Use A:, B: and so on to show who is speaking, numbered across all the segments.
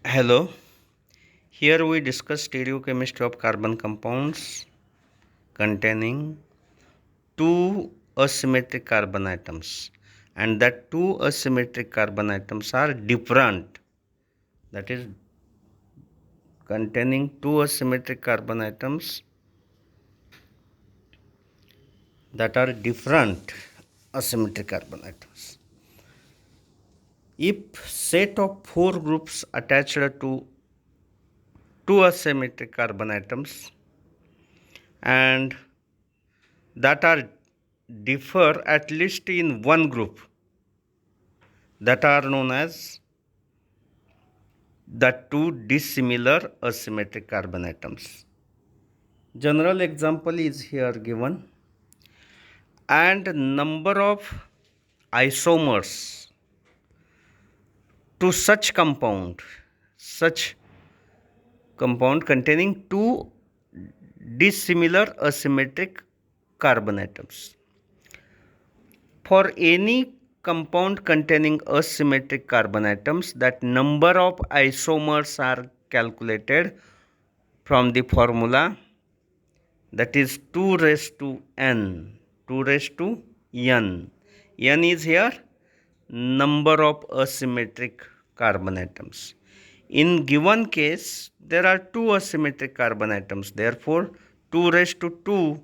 A: Hello, here we discuss stereochemistry of carbon compounds containing two asymmetric carbon atoms, and that two asymmetric carbon atoms are different, that is containing two asymmetric carbon atoms that are different asymmetric carbon atoms. If set of four groups attached to two asymmetric carbon atoms and that are differ at least in one group, that are known as the two dissimilar asymmetric carbon atoms. General example is here given, and number of isomers to such compound containing two dissimilar asymmetric carbon atoms. For any compound containing asymmetric carbon atoms, that number of isomers are calculated from the formula, that is 2 raised to n. 2 raised to n. N is here number of asymmetric carbon atoms. In given case, there are two asymmetric carbon atoms. Therefore, 2 raised to 2,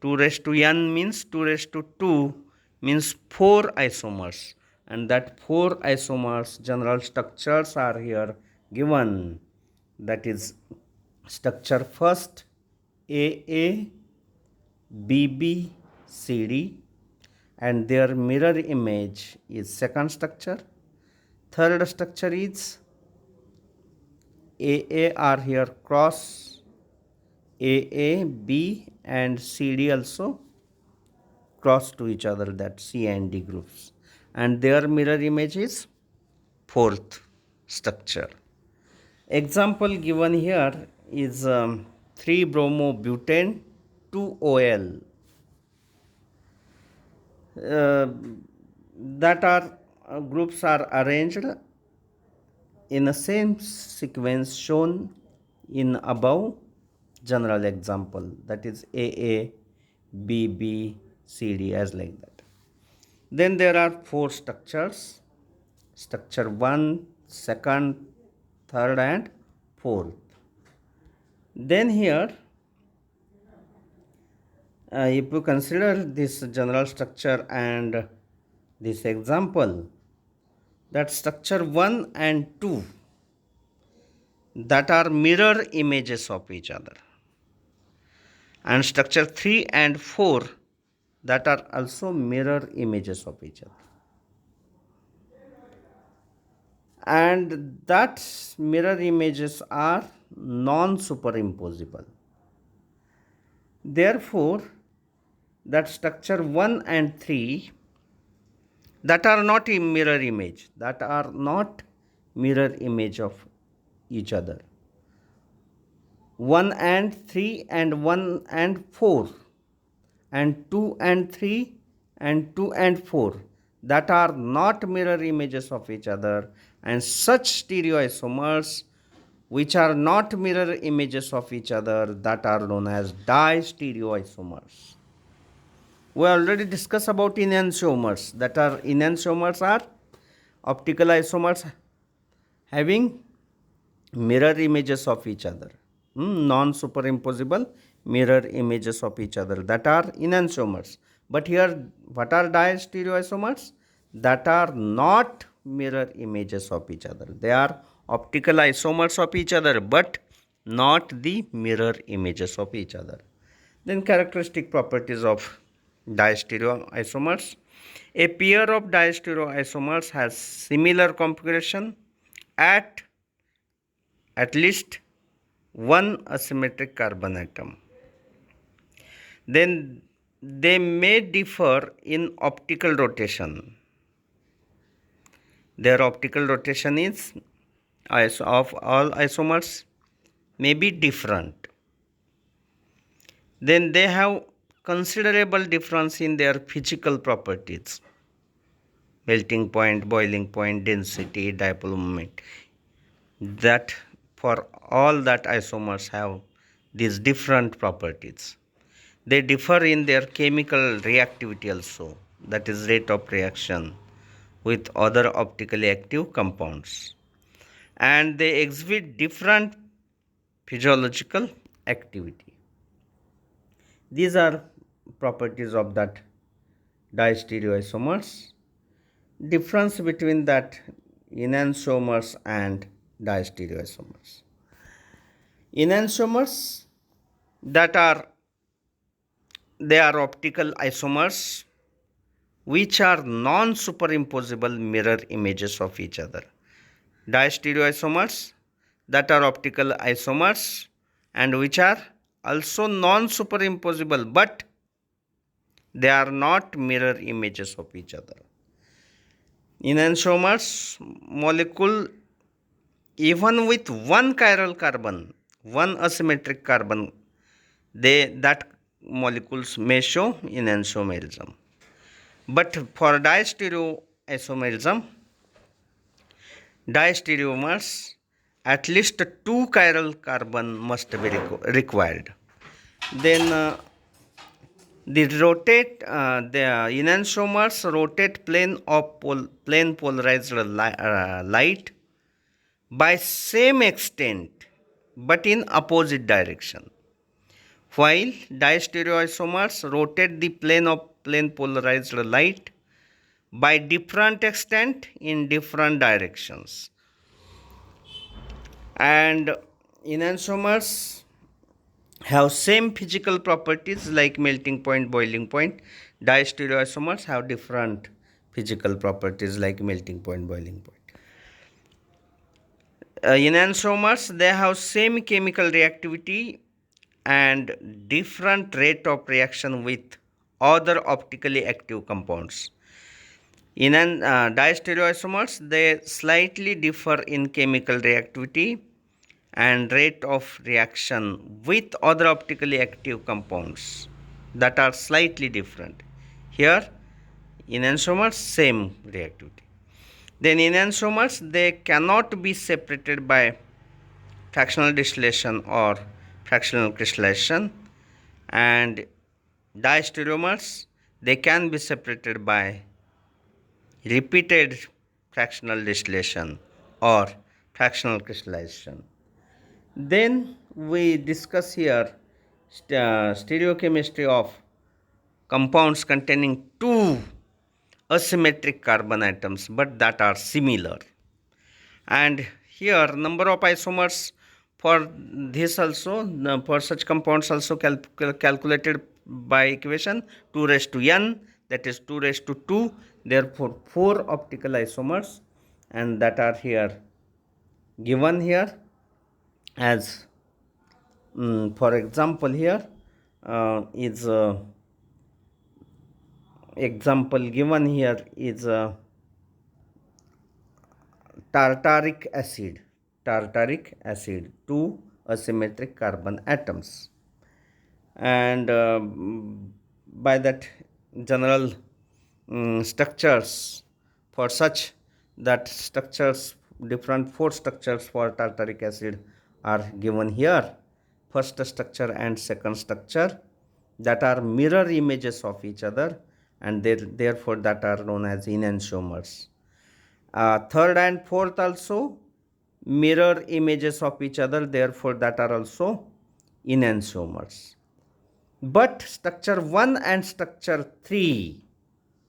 A: 2 raised to n means 2 raised to 2 means 4 isomers. And that 4 isomers general structures are here given. That is structure first AA, BB, CD, and their mirror image is second structure. Third structure is AA are here cross AA, B and CD also cross to each other, that C and D groups, and their mirror image is fourth structure. Example given here is 3-bromobutane 2OL. That are groups are arranged in the same sequence shown in above general example, that is AA, BB, CD, as like that. Then there are four structures, structure 1, 2nd, 3rd and 4th. Then here if you consider this general structure and this example, that structure 1 and 2 that are mirror images of each other, and structure 3 and 4 that are also mirror images of each other, and that mirror images are non-superimposable. Therefore, that structure 1 and 3 that are not a mirror image, that are not mirror image of each other, 1 and 3 and 1 and 4 and 2 and 3 and 2 and 4 that are not mirror images of each other, and such stereoisomers which are not mirror images of each other, that are known as distereoisomers. We already discussed about enantiomers. That are enantiomers are optical isomers having mirror images of each other, non-superimposable mirror images of each other, that are enantiomers. But here, what are distereoisomers? That are not mirror images of each other. They are optical isomers of each other, but not the mirror images of each other. Then characteristic properties of distereoisomers. A pair of distereoisomers has similar configuration at least one asymmetric carbon atom. Then they may differ in optical rotation. Their optical rotation is of all isomers may be different. Then they have considerable difference in their physical properties: melting point, boiling point, density, dipole moment. that for all that isomers have these different properties. They differ in their chemical reactivity also, that is rate of reaction with other optically active compounds, and they exhibit different physiological activity. These are properties of that distereoisomers. Difference between that enantiomers and distereoisomers. Enantiomers, that are they are optical isomers which are non-superimposable mirror images of each other. Distereoisomers, that are optical isomers and which are also non-superimposable, but they are not mirror images of each other. Enantiomers molecule, even with one chiral carbon, one asymmetric carbon, that molecules may show enantiomerism. But for distereoisomerism, diastereomers, at least two chiral carbon must be required. Then the enantiomers rotate plane polarized light by same extent but in opposite direction, while diastereoisomers rotate the plane polarized light by different extent in different directions. And enantiomers have same physical properties like melting point, boiling point. Diastereoisomers have different physical properties like melting point, boiling point. Enantiomers, they have same chemical reactivity and different rate of reaction with other optically active compounds. In diastereoisomers, they slightly differ in chemical reactivity and rate of reaction with other optically active compounds that are slightly different. Here, enantiomers, same reactivity. Then enantiomers, they cannot be separated by fractional distillation or fractional crystallization, and diastereomers, they can be separated by repeated fractional distillation or fractional crystallization. Then we discuss here stereochemistry of compounds containing two asymmetric carbon atoms but that are similar. And here number of isomers for this also, for such compounds also calculated by equation 2 raised to n, that is 2 raised to 2. Therefore 4 optical isomers, and that are here given here as for example here is example given here is tartaric acid, two asymmetric carbon atoms, and by that general structures for such that structures, different four structures for tartaric acid are given here. First structure and second structure, that are mirror images of each other, and therefore that are known as enantiomers. Third and fourth also mirror images of each other, therefore that are also enantiomers. But structure 1 and structure 3,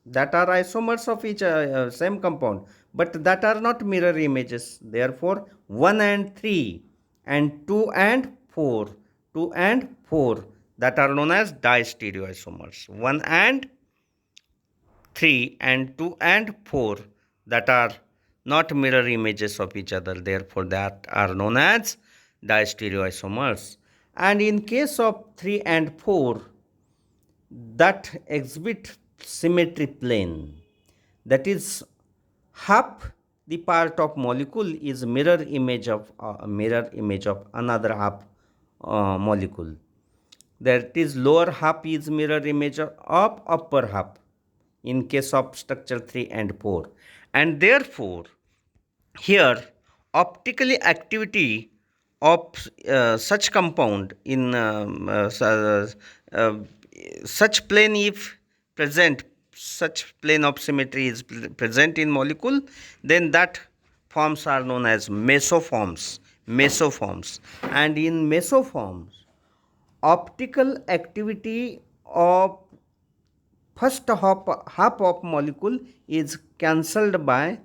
A: that are isomers of each same compound, but that are not mirror images. Therefore 1 and 3 and 2 and 4, that are known as distereoisomers. 1 and 3 and 2 and 4, that are not mirror images of each other, therefore that are known as distereoisomers. And in case of 3 and 4, that exhibit symmetry plane, that is half the part of molecule is mirror image of another half molecule, that is lower half is mirror image of upper half in case of structure 3 and 4. And therefore here optical activity of such compound in uh, such plane if present, such plane of symmetry is present in molecule, then that forms are known as mesoforms. And in mesoforms, optical activity of first half of molecule is cancelled by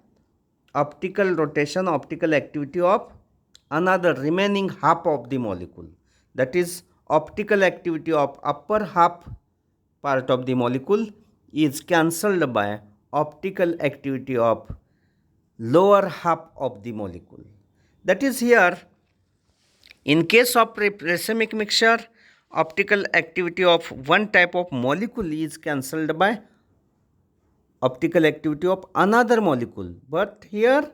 A: optical activity of another remaining half of the molecule. That is, optical activity of upper half part of the molecule is cancelled by optical activity of lower half of the molecule. That is, here in case of racemic mixture, optical activity of one type of molecule is cancelled by optical activity of another molecule. But here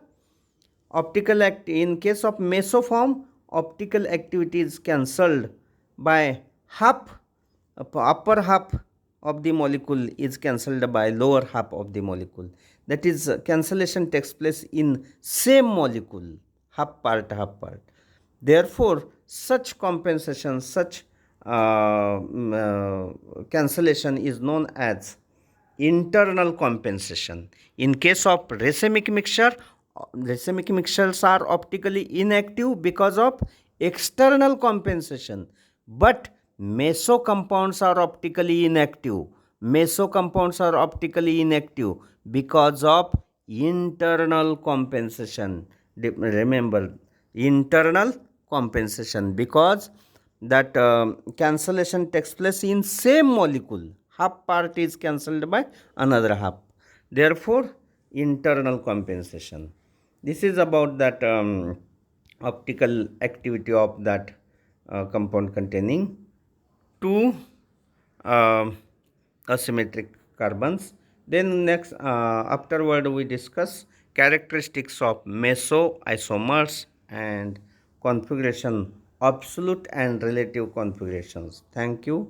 A: in case of mesoform, optical activity is cancelled by half, upper half of the molecule is cancelled by lower half of the molecule. That is, cancellation takes place in same molecule, half part. Therefore, such compensation, such cancellation is known as internal compensation. In case of racemic mixture, racemic mixtures are optically inactive because of external compensation, but meso compounds are optically inactive. Because of internal compensation. Remember, internal compensation, because that cancellation takes place in same molecule, half part is cancelled by another half. Therefore, internal compensation. This is about that optical activity of that compound containing two uh, asymmetric carbons. Then next, afterward we discuss characteristics of meso isomers and configuration, absolute and relative configurations. Thank you.